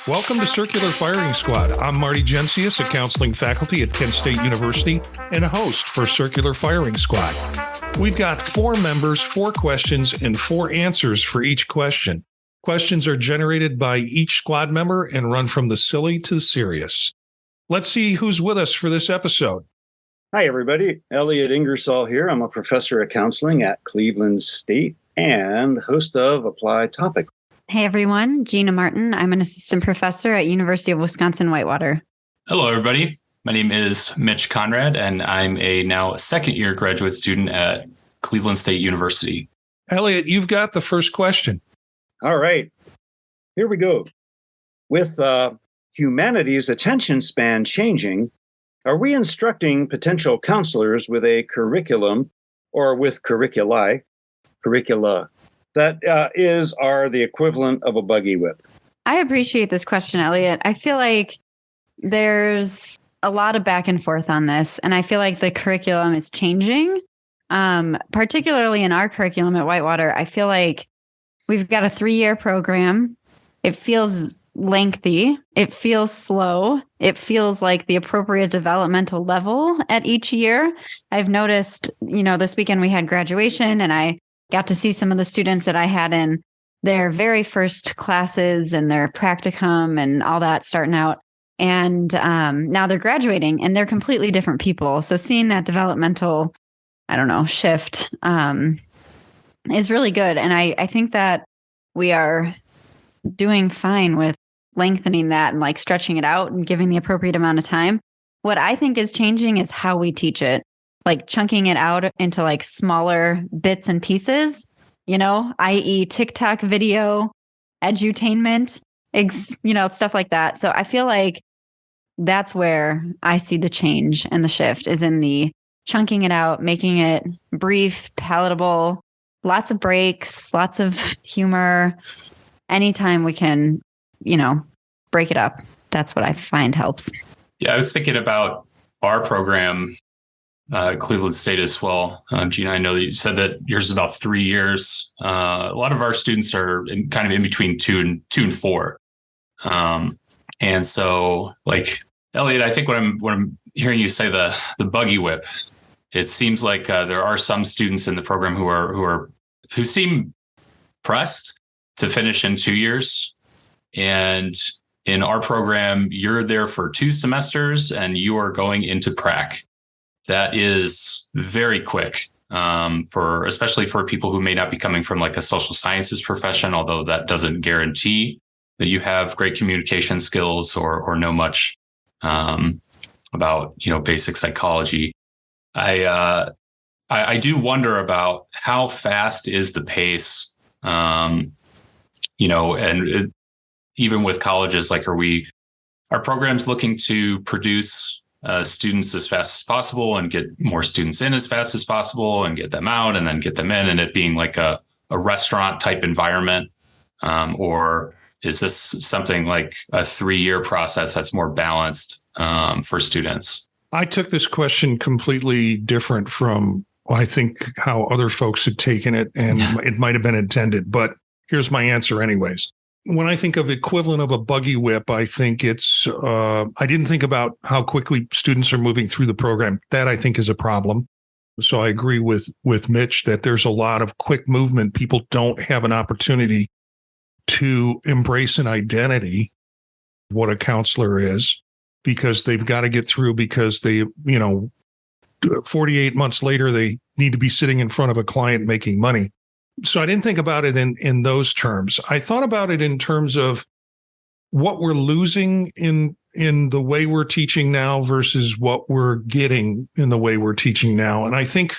Welcome to Circular Firing Squad. I'm Marty, a counseling faculty at Kent State University and a host for Circular Firing Squad. We've got 4 members, 4 questions, and 4 answers for each question. Questions are generated by each squad member and run from the silly to the serious. Let's see who's with us for this episode. Hi, everybody. Elliott Ingersoll here. I'm a professor of counseling at Cleveland State and host of Applied Topic. Hey, everyone. Gina Martin. I'm an assistant professor at University of Wisconsin-Whitewater. Hello, everybody. My name is Mitch Conrad, and I'm now a second-year graduate student at Cleveland State University. Elliott, you've got the first question. All right. Here we go. With humanity's attention span changing, are we instructing potential counselors with a curriculum or with curricula that are the equivalent of a buggy whip? I appreciate this question, Elliott. I feel like there's a lot of back and forth on this, and I feel like the curriculum is changing, particularly in our curriculum at Whitewater. I feel like we've got a 3-year program. It feels lengthy. It feels slow. It feels like the appropriate developmental level at each year. I've noticed, this weekend we had graduation, and I got to see some of the students that I had in their very first classes and their practicum and all that starting out. And now they're graduating and they're completely different people. So seeing that developmental, shift is really good. And I think that we are doing fine with lengthening that and like stretching it out and giving the appropriate amount of time. What I think is changing is how we teach it. Like chunking it out into like smaller bits and pieces, i.e. TikTok video, edutainment, stuff like that. So I feel like that's where I see the change and the shift is in the chunking it out, making it brief, palatable, lots of breaks, lots of humor. Anytime we can, break it up. That's what I find helps. Yeah, I was thinking about our program, Cleveland State as well. Gina, I know that you said that yours is about 3 years. A lot of our students are kind of in between 2 and 4. And so, like Elliott, I think when I'm hearing you say the buggy whip, it seems like there are some students in the program who seem pressed to finish in 2 years. And in our program, you're there for 2 semesters and you are going into prac. That is very quick, especially for people who may not be coming from like a social sciences profession, although that doesn't guarantee that you have great communication skills or know much about basic psychology. I do wonder about how fast is the pace, and even with colleges, like are programs looking to produce students as fast as possible and get more students in as fast as possible and get them out and then get them in, and it being like a restaurant type environment? Or is this something like a 3-year process that's more balanced for students? I took this question completely different from, I think, how other folks had taken it, and it might have been intended, but here's my answer anyways. When I think of equivalent of a buggy whip, I think it's, I didn't think about how quickly students are moving through the program. That I think is a problem. So I agree with Mitch that there's a lot of quick movement. People don't have an opportunity to embrace an identity, what a counselor is, because they've got to get through because they, 48 months later, they need to be sitting in front of a client making money. So I didn't think about it in those terms. I thought about it in terms of what we're losing in the way we're teaching now versus what we're getting in the way we're teaching now. And I think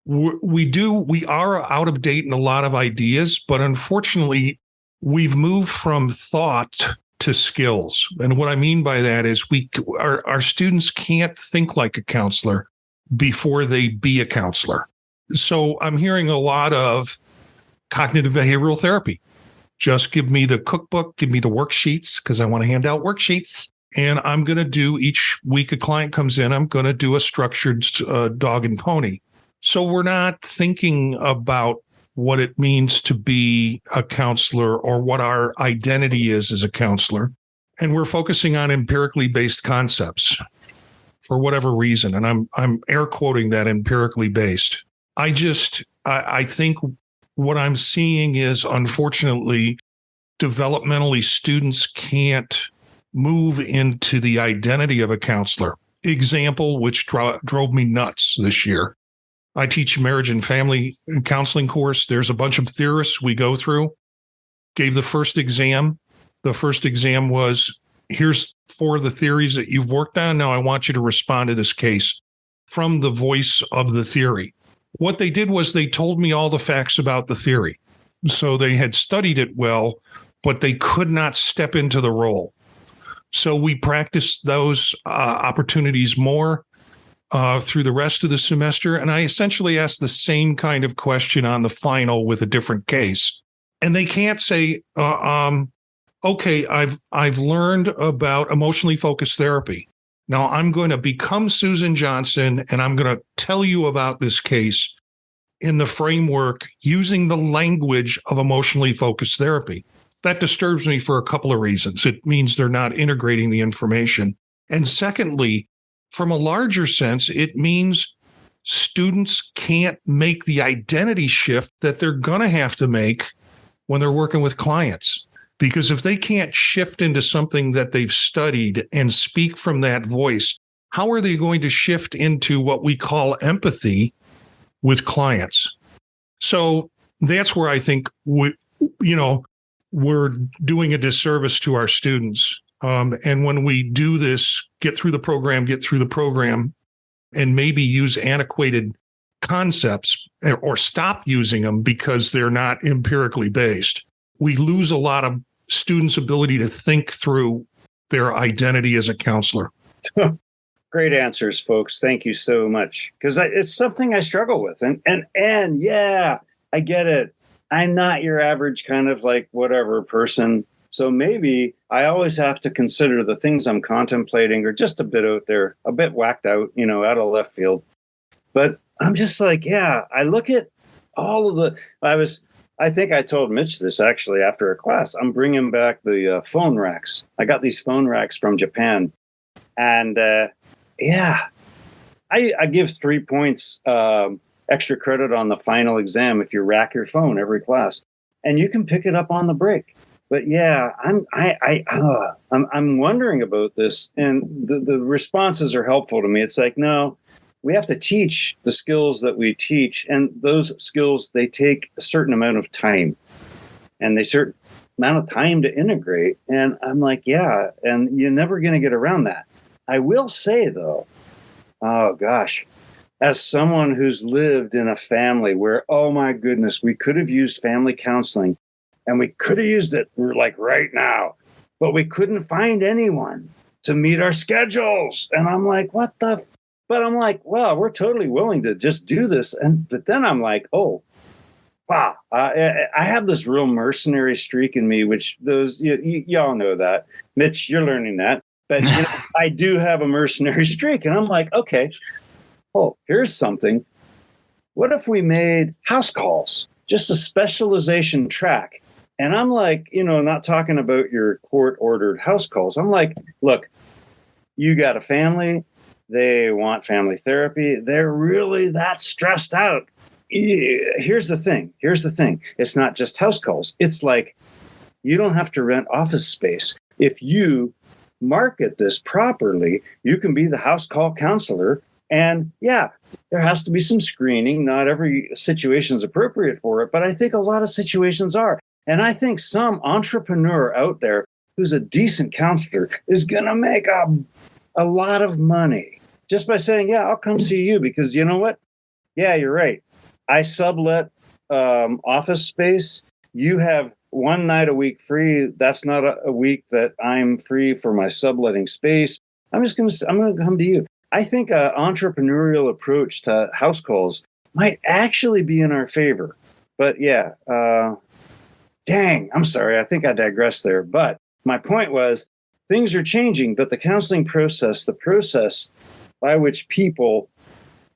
we are out of date in a lot of ideas, but unfortunately, we've moved from thought to skills. And what I mean by that is our students can't think like a counselor before they be a counselor. So I'm hearing a lot of cognitive behavioral therapy. Just give me the cookbook, give me the worksheets, because I want to hand out worksheets. And I'm going to do each week a client comes in, I'm going to do a structured dog and pony. So we're not thinking about what it means to be a counselor or what our identity is as a counselor. and we're focusing on empirically based concepts for whatever reason. And I'm air quoting that empirically based. I think what I'm seeing is, unfortunately, developmentally, students can't move into the identity of a counselor. Example, which drove me nuts this year. I teach marriage and family counseling course. There's a bunch of theorists we go through. Gave the first exam. The first exam was, here's 4 of the theories that you've worked on. Now I want you to respond to this case from the voice of the theory. What they did was they told me all the facts about the theory. So they had studied it well, but they could not step into the role. So we practiced those opportunities more through the rest of the semester. And I essentially asked the same kind of question on the final with a different case. And they can't say, okay, I've learned about emotionally focused therapy. Now I'm going to become Susan Johnson and I'm going to tell you about this case in the framework using the language of emotionally focused therapy. That disturbs me for a couple of reasons. It means they're not integrating the information. And secondly, from a larger sense, it means students can't make the identity shift that they're going to have to make when they're working with clients. Because if they can't shift into something that they've studied and speak from that voice, how are they going to shift into what we call empathy with clients? So that's where I think we're doing a disservice to our students. And when we do this, get through the program, and maybe use antiquated concepts or stop using them because they're not empirically based, we lose a lot of students' ability to think through their identity as a counselor. Great answers, folks. Thank you so much. Because it's something I struggle with. And yeah, I get it. I'm not your average kind of like whatever person. So maybe I always have to consider the things I'm contemplating are just a bit out there, a bit whacked out, out of left field. But I'm just like, yeah, I look at all of I think I told Mitch this actually after a class. I'm bringing back the phone racks. I got these phone racks from Japan. And I give 3 points extra credit on the final exam if you rack your phone every class. And you can pick it up on the break. But yeah, I'm wondering about this, and the responses are helpful to me. It's like, no, we have to teach the skills that we teach, and those skills, they take a certain amount of time, and they certain amount of time to integrate. And I'm like, yeah, and you're never going to get around that. I will say though, oh gosh, as someone who's lived in a family where, oh my goodness, we could have used family counseling. And we could have used it like right now, but we couldn't find anyone to meet our schedules. And I'm like, but I'm like, well, we're totally willing to just do this. But then I'm like, oh, wow, I have this real mercenary streak in me, which y'all know that. Mitch, you're learning that. But I do have a mercenary streak. And I'm like, okay, here's something. What if we made house calls, just a specialization track? And I'm like, not talking about your court-ordered house calls. I'm like, look, you got a family. They want family therapy. They're really that stressed out. Here's the thing. It's not just house calls. It's like you don't have to rent office space. If you market this properly, you can be the house call counselor. And yeah, there has to be some screening. Not every situation is appropriate for it, but I think a lot of situations are. And I think some entrepreneur out there who's a decent counselor is going to make a lot of money just by saying, yeah, I'll come see you because you know what? Yeah, you're right. I sublet office space. You have one night a week free. That's not a week that I'm free for my subletting space. I'm going to come to you. I think an entrepreneurial approach to house calls might actually be in our favor. But yeah, dang, I'm sorry. I think I digressed there. But my point was things are changing, but the counseling process, the process by which people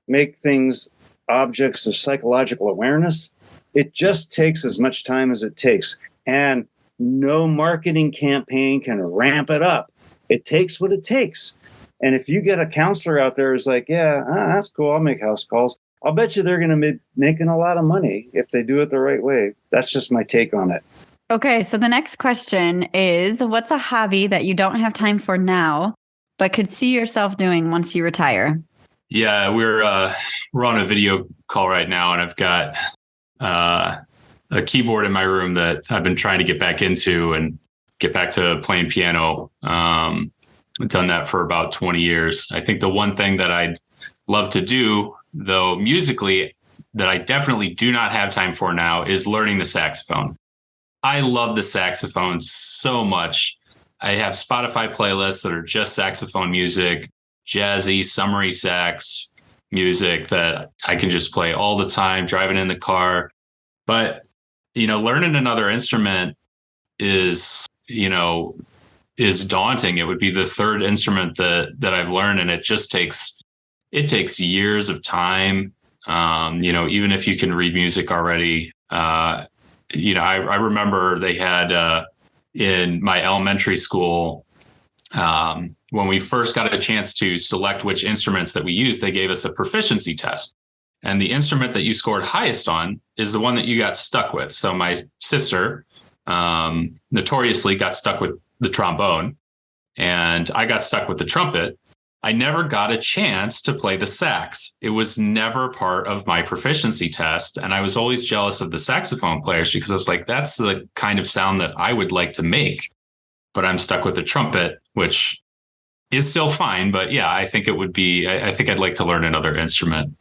make things objects of psychological awareness, it just takes as much time as it takes. And no marketing campaign can ramp it up. It takes what it takes. And if you get a counselor out there who's like, yeah, that's cool, I'll make house calls, I'll bet you they're going to be making a lot of money if they do it the right way. That's just my take on it. Okay, so the next question is, what's a hobby that you don't have time for now, but could see yourself doing once you retire? Yeah, we're on a video call right now, and I've got a keyboard in my room that I've been trying to get back into and get back to playing piano. I've done that for about 20 years. I think the one thing that I'd love to do, though, musically, that I definitely do not have time for now is learning the saxophone. I love the saxophone so much. I have Spotify playlists that are just saxophone music, jazzy, summery sax music that I can just play all the time, driving in the car. But, learning another instrument is daunting. It would be the third instrument that I've learned, and it takes years of time. Even if you can read music already, I remember they had in my elementary school, when we first got a chance to select which instruments that we used, they gave us a proficiency test. And the instrument that you scored highest on is the one that you got stuck with. So my sister notoriously got stuck with the trombone, and I got stuck with the trumpet. I never got a chance to play the sax. It was never part of my proficiency test. And I was always jealous of the saxophone players because I was like, that's the kind of sound that I would like to make. But I'm stuck with the trumpet, which is still fine. But yeah, I think I think I'd like to learn another instrument.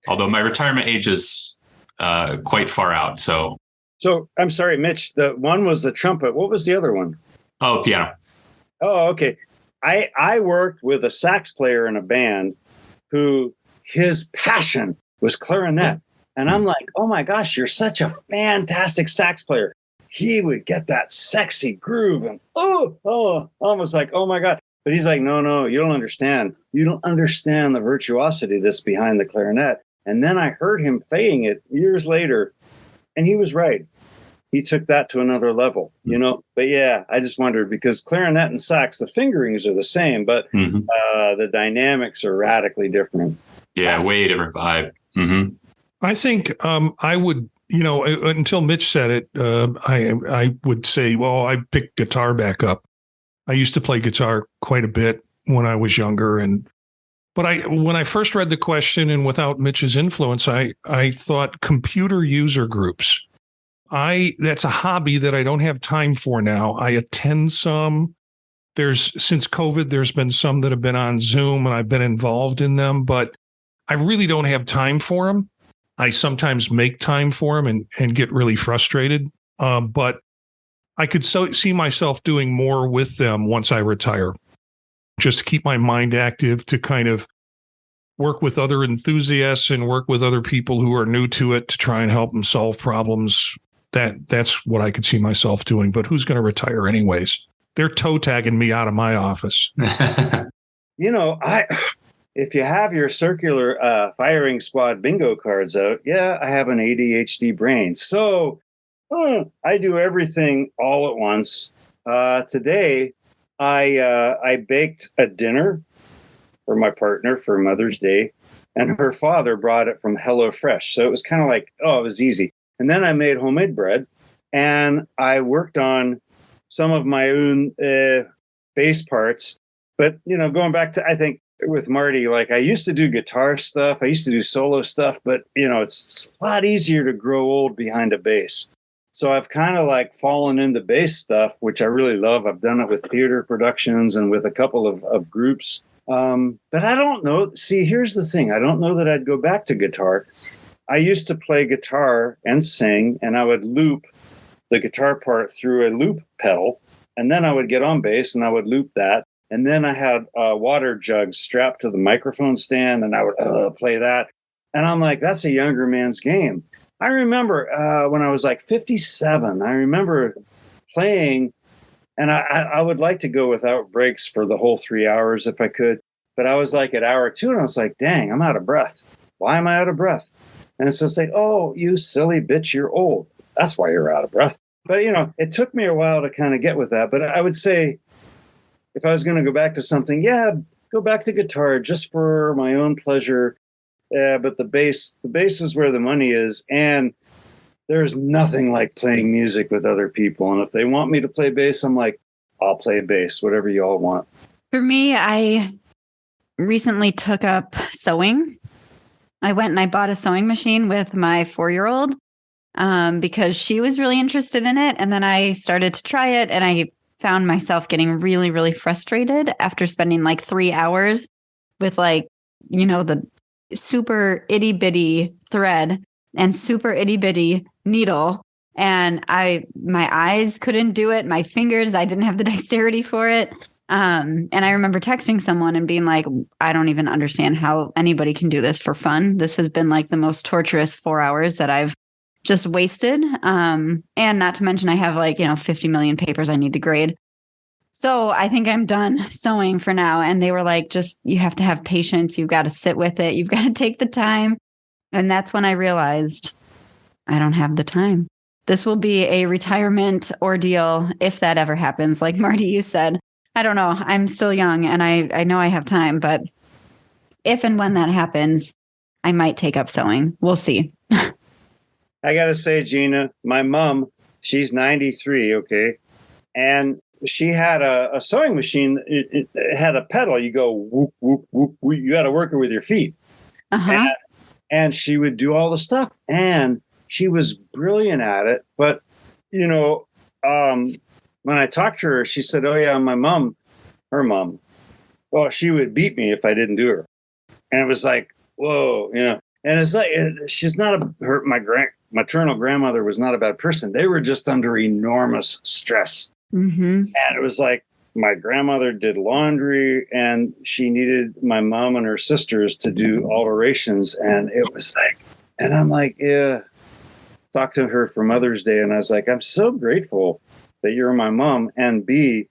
Although my retirement age is quite far out. So I'm sorry, Mitch, the one was the trumpet. What was the other one? Oh, piano. Oh, okay. I worked with a sax player in a band who his passion was clarinet. And I'm like, oh my gosh, you're such a fantastic sax player. He would get that sexy groove and almost like, oh my God. But he's like, no, you don't understand. You don't understand the virtuosity that's behind the clarinet. And then I heard him playing it years later, and he was right. He took that to another level, But yeah, I just wondered because clarinet and sax, the fingerings are the same, but the dynamics are radically different. Yeah, way different vibe. Mm-hmm. I think I would, until Mitch said it, I would say, well, I picked guitar back up. I used to play guitar quite a bit when I was younger, but when I first read the question and without Mitch's influence, I thought computer user groups. That's a hobby that I don't have time for now. I attend some. Since COVID, there's been some that have been on Zoom and I've been involved in them, but I really don't have time for them. I sometimes make time for them and get really frustrated. But I could see myself doing more with them once I retire, just to keep my mind active, to kind of work with other enthusiasts and work with other people who are new to it to try and help them solve problems. That's what I could see myself doing. But who's going to retire anyways? They're toe tagging me out of my office. If you have your circular firing squad bingo cards out, yeah, I have an ADHD brain. So I do everything all at once. Today, I baked a dinner for my partner for Mother's Day, and her father brought it from HelloFresh. So it was kind of like, it was easy. And then I made homemade bread, and I worked on some of my own bass parts. But, going back to, I think, with Marty, like I used to do guitar stuff. I used to do solo stuff, but, it's a lot easier to grow old behind a bass. So I've kind of like fallen into bass stuff, which I really love. I've done it with theater productions and with a couple of groups. But I don't know. See, here's the thing. I don't know that I'd go back to guitar. I used to play guitar and sing, and I would loop the guitar part through a loop pedal. And then I would get on bass and I would loop that. And then I had a water jug strapped to the microphone stand, and I would play that. And I'm like, that's a younger man's game. I remember when I was like 57, I remember playing, and I would like to go without breaks for the whole 3 hours if I could. But I was like at hour 2, and I was like, dang, I'm out of breath. Why am I out of breath? And it's just like, oh, you silly bitch, you're old. That's why you're out of breath. But, it took me a while to kind of get with that. But I would say if I was going to go back to something, go back to guitar just for my own pleasure. Yeah, but the bass is where the money is. And there's nothing like playing music with other people. And if they want me to play bass, I'm like, I'll play bass, whatever you all want. For me, I recently took up sewing. I went and I bought a sewing machine with my 4-year-old because she was really interested in it. And then I started to try it and I found myself getting really, really frustrated after spending like 3 hours with the super itty bitty thread and super itty bitty needle. And my eyes couldn't do it. My fingers, I didn't have the dexterity for it. And I remember texting someone and being like, I don't even understand how anybody can do this for fun. This has been like the most torturous 4 hours that I've just wasted. And not to mention I have 50 million papers I need to grade. So I think I'm done sewing for now. And they were like, you have to have patience. You've got to sit with it. You've got to take the time. And that's when I realized I don't have the time. This will be a retirement ordeal if that ever happens. Like Marty, you said, I don't know. I'm still young and I know I have time, but if and when that happens, I might take up sewing. We'll see. I got to say, Gina, my mom, she's 93. Okay. And she had a sewing machine. It had a pedal. You go, whoop, whoop, whoop, whoop. You got to work it with your feet. Uh-huh. And she would do all the stuff. And she was brilliant at it. But, when I talked to her, she said, oh, yeah, her mom, well, she would beat me if I didn't do her. And it was like, whoa, And it's like, she's not my maternal grandmother was not a bad person. They were just under enormous stress. Mm-hmm. And it was like my grandmother did laundry and she needed my mom and her sisters to do alterations. And it was like, and I'm like, yeah, talked to her for Mother's Day. And I was like, I'm so grateful that you're my mom, and B,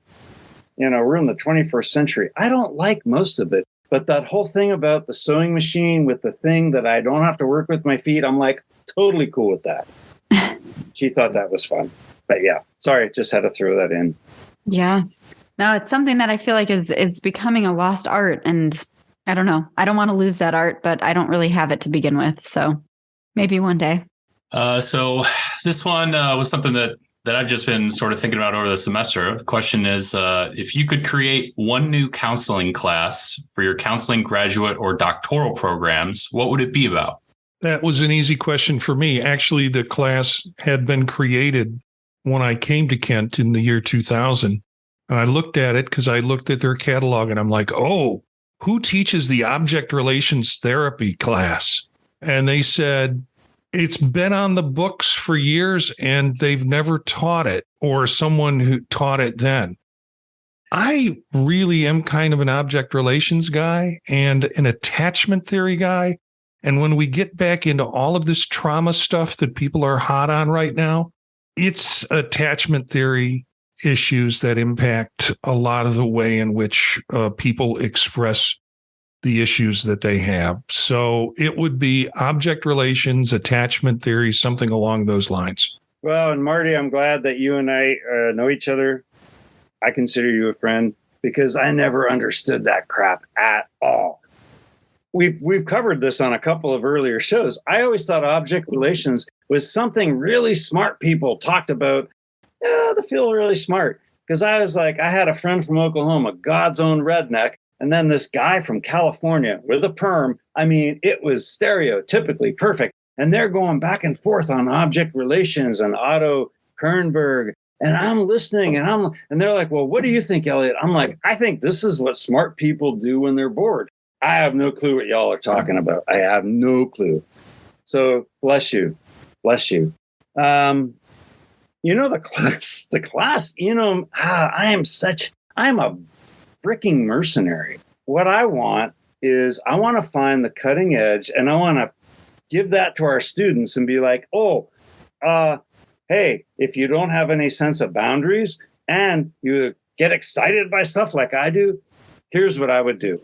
we're in the 21st century. I don't like most of it, but that whole thing about the sewing machine with the thing that I don't have to work with my feet, I'm like totally cool with that. She thought that was fun. But yeah, sorry, just had to throw that in. Yeah. No, it's something that I feel like it's becoming a lost art. And I don't know. I don't want to lose that art, but I don't really have it to begin with. So maybe one day. So this one was something that I've just been sort of thinking about over the semester. The question is, if you could create one new counseling class for your counseling graduate or doctoral programs, what would it be about? That was an easy question for me. Actually, the class had been created when I came to Kent in the year 2000. And I looked at it because I looked at their catalog and I'm like, oh, who teaches the object relations therapy class? And they said, it's been on the books for years and they've never taught it, or someone who taught it then. I really am kind of an object relations guy and an attachment theory guy. And when we get back into all of this trauma stuff that people are hot on right now, it's attachment theory issues that impact a lot of the way in which people express the issues that they have. So it would be object relations, attachment theory, something along those lines. Well, and Marty, I'm glad that you and I know each other. I consider you a friend because I never understood that crap at all. We've covered this on a couple of earlier shows. I always thought object relations was something really smart people talked about. Yeah, to feel really smart. Because I was like, I had a friend from Oklahoma, God's own redneck, and then this guy from California with a perm. I mean, it was stereotypically perfect. And they're going back and forth on object relations and Otto Kernberg. And I'm listening and they're like, well, what do you think, Elliott? I'm like, I think this is what smart people do when they're bored. I have no clue what y'all are talking about. I have no clue. So bless you. Bless you. The class, I'm a freaking mercenary. What I want is I want to find the cutting edge and I want to give that to our students and be like, hey, if you don't have any sense of boundaries and you get excited by stuff like I do, here's what I would do.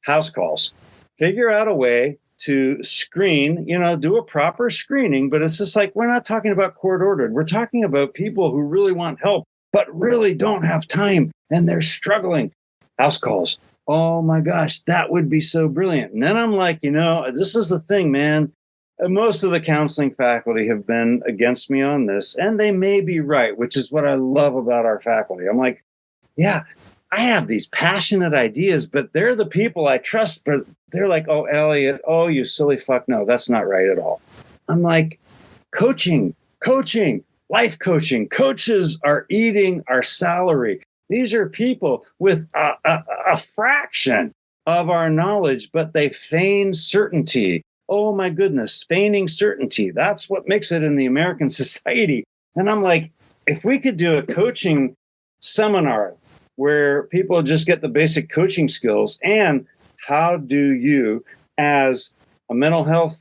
House calls. Figure out a way to screen, do a proper screening. But it's just like, we're not talking about court ordered. We're talking about people who really want help, but really don't have time and they're struggling. House calls. Oh my gosh, that would be so brilliant. And then I'm like, this is the thing, man. Most of the counseling faculty have been against me on this, and they may be right, which is what I love about our faculty. I'm like, yeah, I have these passionate ideas, but they're the people I trust. But they're like, oh, Elliott, oh, you silly fuck. No, that's not right at all. I'm like, coaching, life coaching. Coaches are eating our salary. These are people with a fraction of our knowledge, but they feign certainty. Oh, my goodness, feigning certainty. That's what makes it in the American society. And I'm like, if we could do a coaching seminar where people just get the basic coaching skills, and how do you, as a mental health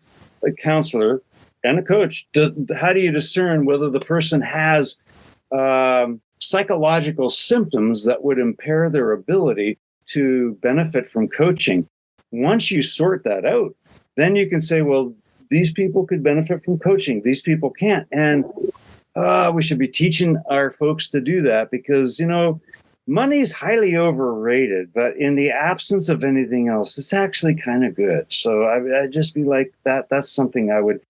counselor and a coach, how do you discern whether the person has psychological symptoms that would impair their ability to benefit from coaching? Once you sort that out, then you can say, well, these people could benefit from coaching. These people can't. And we should be teaching our folks to do that because, money is highly overrated, but in the absence of anything else, it's actually kind of good. So I'd just be like, that's something I would,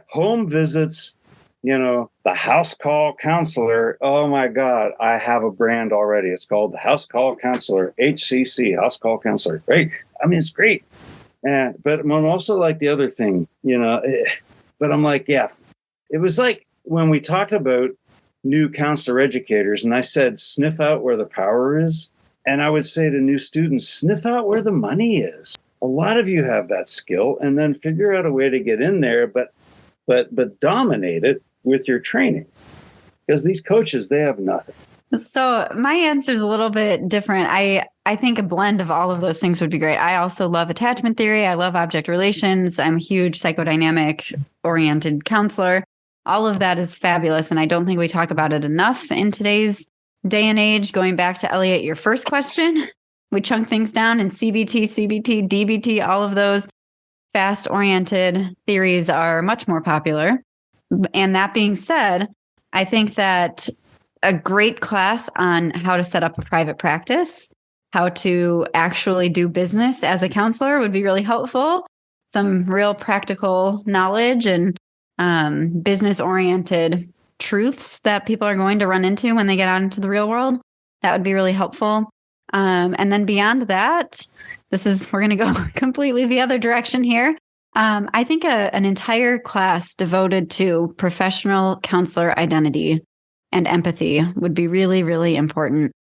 home visits, the house call counselor. Oh my God, I have a brand already. It's called the House Call Counselor, HCC, House Call Counselor. Right? I mean, it's great. But I'm also like the other thing, but I'm like, yeah, it was like when we talked about new counselor educators and I said, sniff out where the power is. And I would say to new students, sniff out where the money is. A lot of you have that skill, and then figure out a way to get in there, but dominate it with your training, because these coaches, they have nothing. So my answer is a little bit different. I think a blend of all of those things would be great. I also love attachment theory. I love object relations. I'm a huge psychodynamic oriented counselor. All of that is fabulous. And I don't think we talk about it enough in today's day and age. Going back to Elliott, your first question, we chunk things down in CBT, DBT, all of those fast oriented theories are much more popular. And that being said, I think that a great class on how to set up a private practice, how to actually do business as a counselor would be really helpful. Some real practical knowledge and business-oriented truths that people are going to run into when they get out into the real world. That would be really helpful. And then beyond that, we're going to go completely the other direction here. I think an entire class devoted to professional counselor identity and empathy would be really, really important.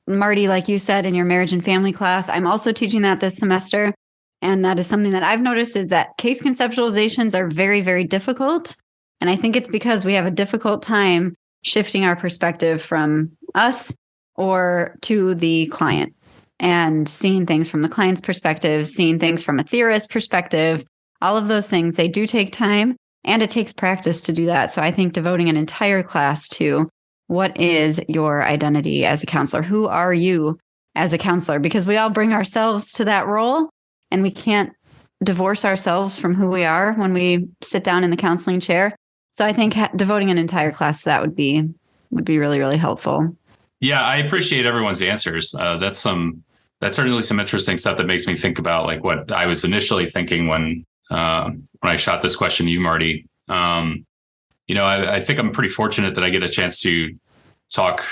Marty, like you said in your marriage and family class, I'm also teaching that this semester. And that is something that I've noticed is that case conceptualizations are very, very difficult. And I think it's because we have a difficult time shifting our perspective from us or to the client and seeing things from the client's perspective, seeing things from a theorist's perspective. All of those things, they do take time. And it takes practice to do that. So I think devoting an entire class to what is your identity as a counselor? Who are you as a counselor? Because we all bring ourselves to that role, and we can't divorce ourselves from who we are when we sit down in the counseling chair. So I think devoting an entire class to that would be really, really helpful. Yeah, I appreciate everyone's answers. That's certainly some interesting stuff that makes me think about like what I was initially thinking when I shot this question to you, Marty. I think I'm pretty fortunate that I get a chance to talk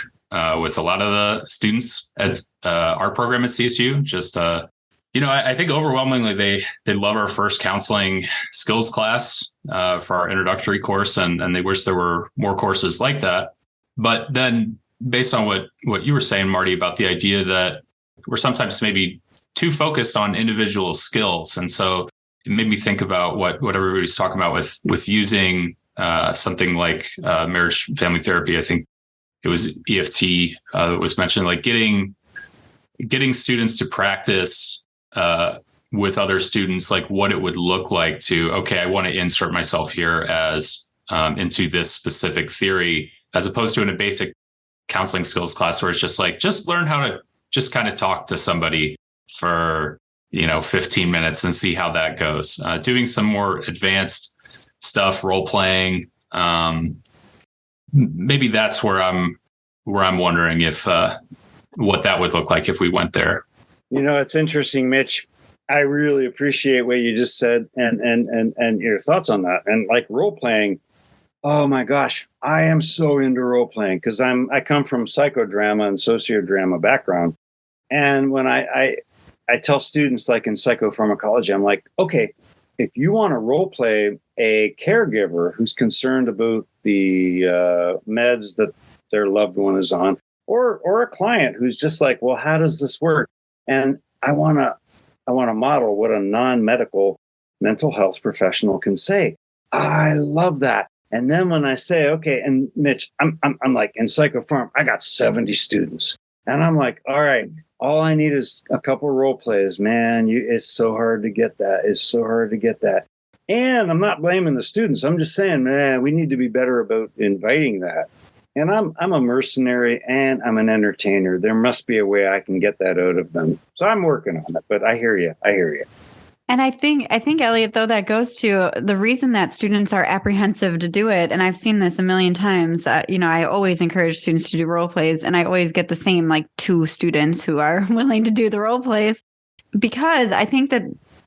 with a lot of the students at our program at CSU. I think overwhelmingly they love our first counseling skills class for our introductory course, and they wish there were more courses like that. But then based on what you were saying, Marty, about the idea that we're sometimes maybe too focused on individual skills. And so it made me think about what everybody's talking about with using something like marriage family therapy. I think it was EFT that was mentioned, like getting students to practice with other students, like what it would look like to, okay, I want to insert myself here as into this specific theory, as opposed to in a basic counseling skills class where it's just like, just learn how to just kind of talk to somebody for 15 minutes and see how that goes. Doing some more advanced stuff, role playing. Maybe that's where I'm wondering if what that would look like if we went there. It's interesting, Mitch. I really appreciate what you just said and your thoughts on that. And like role playing, oh my gosh, I am so into role playing because I come from psychodrama and sociodrama background. And when I tell students, like in psychopharmacology, I'm like, okay, if you want to role play a caregiver who's concerned about the meds that their loved one is on, or a client who's just like, well, how does this work? And I want to model what a non-medical mental health professional can say. I love that. And then when I say, okay, and Mitch, I'm like in psychopharm, I got 70 students, and I'm like, all right, all I need is a couple role plays, man. It's so hard to get that. It's so hard to get that. And I'm not blaming the students. I'm just saying, man, we need to be better about inviting that. And I'm a mercenary and I'm an entertainer. There must be a way I can get that out of them. So I'm working on it, but I hear you. And I think, Elliott, though, that goes to the reason that students are apprehensive to do it. And I've seen this a million times. I always encourage students to do role plays, and I always get the same, like 2 students who are willing to do the role plays, because I think that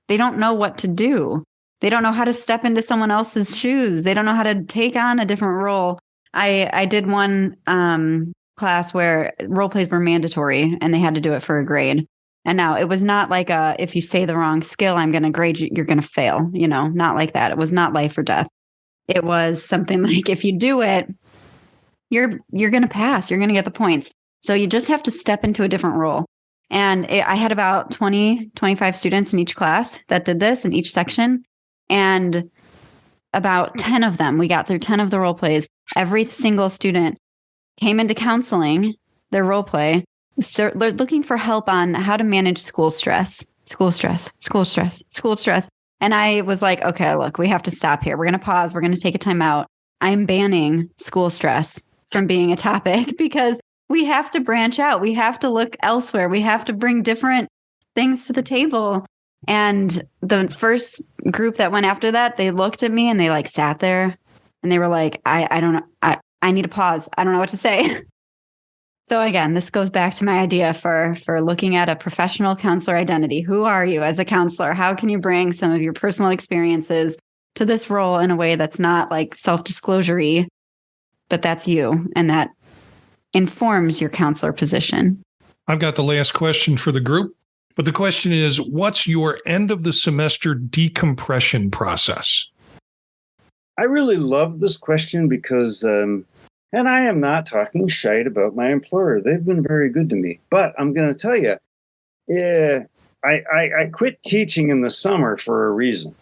they don't know what to do. They don't know how to step into someone else's shoes. They don't know how to take on a different role. I did one class where role plays were mandatory and they had to do it for a grade. And now it was not like if you say the wrong skill, I'm going to grade you, you're going to fail, not like that. It was not life or death. It was something like, if you do it, you're going to pass, you're going to get the points. So you just have to step into a different role. And I had about 20, 25 students in each class that did this in each section. And about 10 of them, we got through 10 of the role plays. Every single student came into counseling, their role play. So they're looking for help on how to manage school stress. And I was like, okay, look, we have to stop here. We're going to pause. We're going to take a time out. I'm banning school stress from being a topic because we have to branch out. We have to look elsewhere. We have to bring different things to the table. And the first group that went after that, they looked at me and they like sat there and they were like, I don't know. I need a pause. I don't know what to say. So again, this goes back to my idea for looking at a professional counselor identity. Who are you as a counselor? How can you bring some of your personal experiences to this role in a way that's not like self-disclosure-y, but that's you and that informs your counselor position? I've got the last question for the group, but the question is, what's your end of the semester decompression process? I really love this question because, and I am not talking shite about my employer. They've been very good to me. But I'm going to tell you, I quit teaching in the summer for a reason.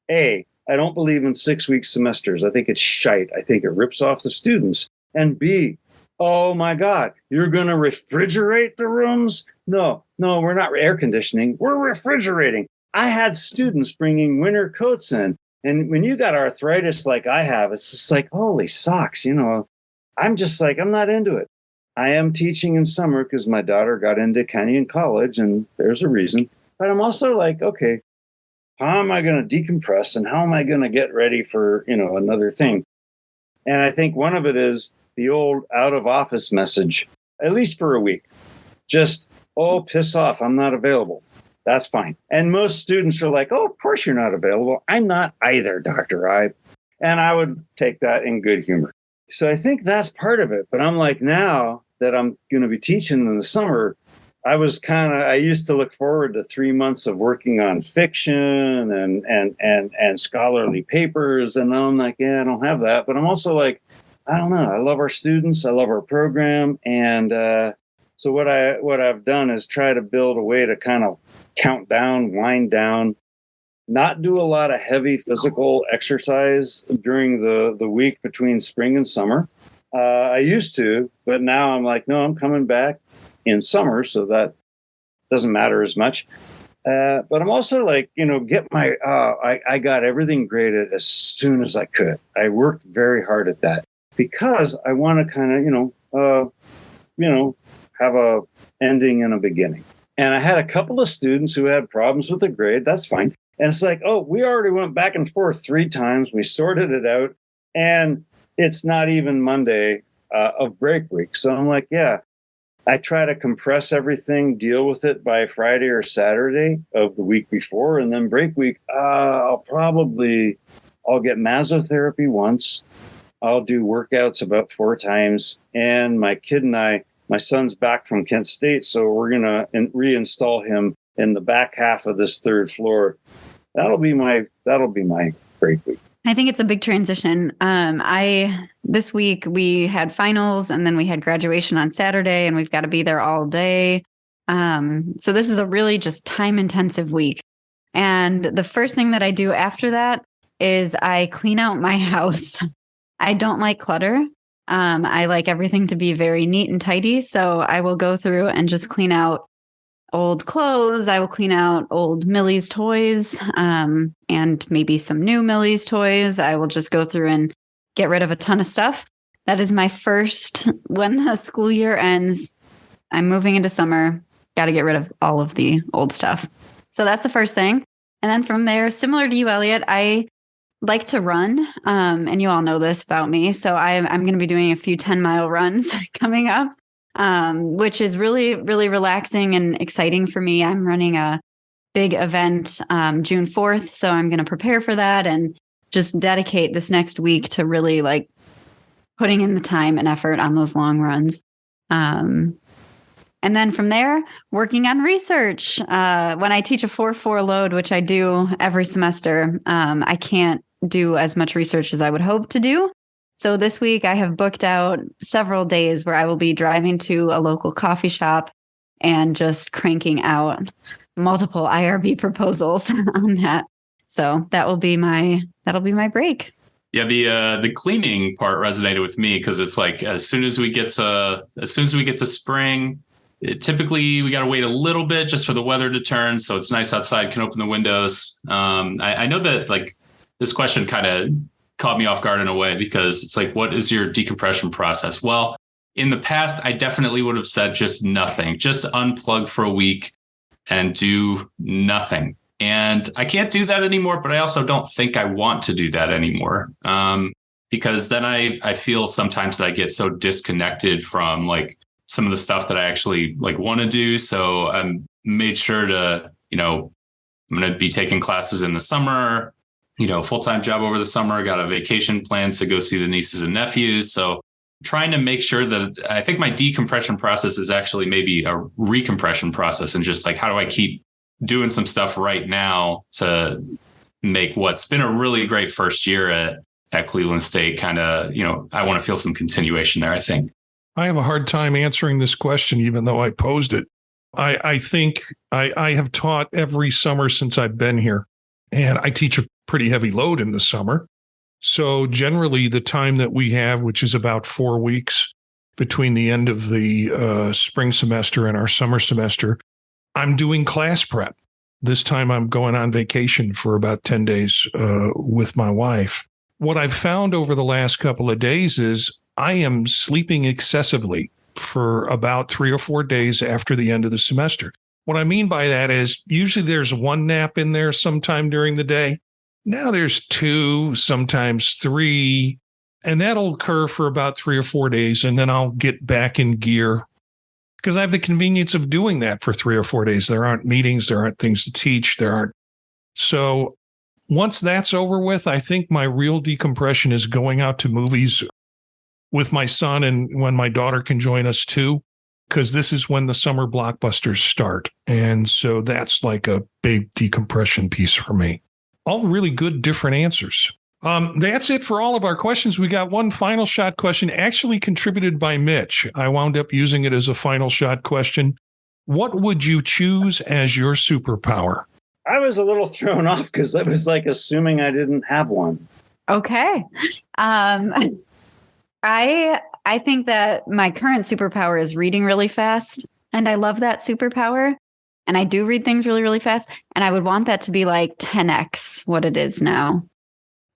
A, I don't believe in 6-week semesters. I think it's shite. I think it rips off the students. And B, oh my God, you're going to refrigerate the rooms? No, we're not air conditioning. We're refrigerating. I had students bringing winter coats in. And when you got arthritis like I have, it's just like, holy socks, I'm just like, I'm not into it. I am teaching in summer because my daughter got into Kenyon College, and there's a reason. But I'm also like, okay, how am I going to decompress and how am I going to get ready for, another thing? And I think one of it is the old out of office message, at least for a week. Just, piss off, I'm not available. That's fine. And most students are like, of course you're not available. I'm not either, Dr. I. And I would take that in good humor. So I think that's part of it. But I'm like, now that I'm going to be teaching in the summer, I used to look forward to 3 months of working on fiction and scholarly papers. And now I'm like, I don't have that. But I'm also like, I don't know. I love our students. I love our program. And so what I've done is try to build a way to kind of count down, wind down, not do a lot of heavy physical exercise during the week between spring and summer. I used to, but now I'm like, no, I'm coming back in summer, so that doesn't matter as much. But I'm also like, I got everything graded as soon as I could. I worked very hard at that because I want to kind of, have a ending and a beginning. And I had a couple of students who had problems with the grade. That's fine. And it's like, oh, we already went back and forth 3 times. We sorted it out. And it's not even Monday of break week. So I'm like, yeah, I try to compress everything, deal with it by Friday or Saturday of the week before. And then break week, I'll get masotherapy once. I'll do workouts about 4 times. And my kid and my son's back from Kent State, so we're going to reinstall him in the back half of this 3rd floor. That'll be my break week. I think it's a big transition. This week we had finals and then we had graduation on Saturday and we've got to be there all day. So this is a really just time intensive week. And the first thing that I do after that is I clean out my house. I don't like clutter. I like everything to be very neat and tidy. So I will go through and just clean out old clothes. I will clean out old Millie's toys, and maybe some new Millie's toys. I will just go through and get rid of a ton of stuff. That is my first, when the school year ends, I'm moving into summer, got to get rid of all of the old stuff. So that's the first thing. And then from there, similar to you, Elliott, I like to run, and you all know this about me. So I'm going to be doing a few 10-mile runs coming up, which is really, really relaxing and exciting for me. I'm running a big event June 4th, so I'm going to prepare for that and just dedicate this next week to really like putting in the time and effort on those long runs. And then from there, working on research. When I teach a 4-4 load, which I do every semester, I can't do as much research as I would hope to do. So this week I have booked out several days where I will be driving to a local coffee shop and just cranking out multiple IRB proposals on that. So that'll be my break. Yeah, the cleaning part resonated with me because it's like as soon as we get to spring, typically we got to wait a little bit just for the weather to turn. So it's nice outside, can open the windows. I know that like this question kind of caught me off guard in a way because it's like, what is your decompression process? Well, in the past, I definitely would have said just nothing, just unplug for a week and do nothing. And I can't do that anymore, but I also don't think I want to do that anymore. Because then I feel sometimes that I get so disconnected from like some of the stuff that I actually like want to do. So I'm made sure to, I'm going to be taking classes in the summer, full-time job over the summer, got a vacation plan to go see the nieces and nephews. So trying to make sure that I think my decompression process is actually maybe a recompression process and just like, how do I keep doing some stuff right now to make what's been a really great first year at Cleveland State kind of, I want to feel some continuation there, I think. I have a hard time answering this question, even though I posed it. I think I have taught every summer since I've been here, and I teach a pretty heavy load in the summer. So generally the time that we have, which is about 4 weeks between the end of the spring semester and our summer semester, I'm doing class prep. This time I'm going on vacation for about 10 days with my wife. What I've found over the last couple of days is I am sleeping excessively for about 3 or 4 days after the end of the semester. What I mean by that is usually there's one nap in there sometime during the day. Now there's 2, sometimes 3, and that'll occur for about 3 or 4 days. And then I'll get back in gear because I have the convenience of doing that for 3 or 4 days. There aren't meetings. There aren't things to teach. So once that's over with, I think my real decompression is going out to movies with my son and when my daughter can join us too, because this is when the summer blockbusters start. And so that's like a big decompression piece for me. All really good, different answers. That's it for all of our questions. We got one final shot question actually contributed by Mitch. I wound up using it as a final shot question. What would you choose as your superpower? I was a little thrown off because I was like assuming I didn't have one. Okay. I think that my current superpower is reading really fast, and I love that superpower. And I do read things really, really fast. And I would want that to be like 10x what it is now.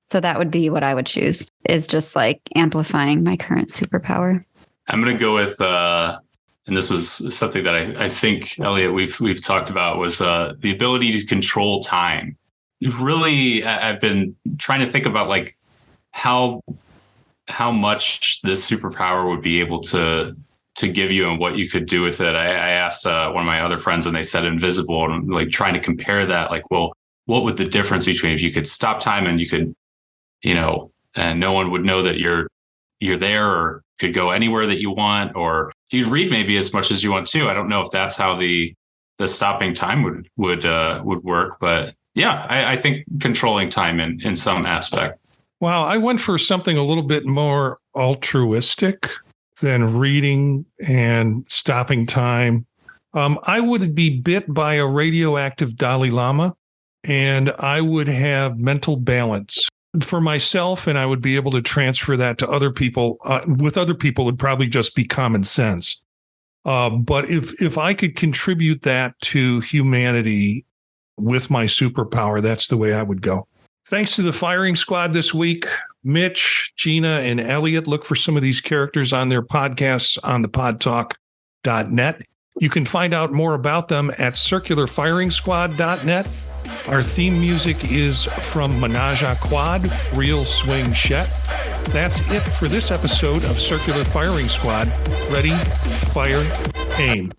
So that would be what I would choose, is just like amplifying my current superpower. I'm going to go with and this was something that I think, Elliott, we've talked about, was the ability to control time. Really, I've been trying to think about like how much this superpower would be able to give you and what you could do with it. I asked one of my other friends, and they said invisible, and I'm like trying to compare that. Like, well, what would the difference between if you could stop time and you could, and no one would know that you're there, or could go anywhere that you want, or you'd read maybe as much as you want to. I don't know if that's how the stopping time would work, but yeah, I think controlling time in some aspect. Wow, I went for something a little bit more altruistic than reading and stopping time. I would be bit by a radioactive Dalai Lama, and I would have mental balance for myself, and I would be able to transfer that to other people. With other people, it would probably just be common sense. But if I could contribute that to humanity with my superpower, that's the way I would go. Thanks to the firing squad this week, Mitch, Gina, and Elliott. Look for some of these characters on their podcasts on thepodtalk.net. You can find out more about them at circularfiringsquad.net. Our theme music is from Menage a Quad, Real Swing Shet. That's it for this episode of Circular Firing Squad. Ready, fire, aim.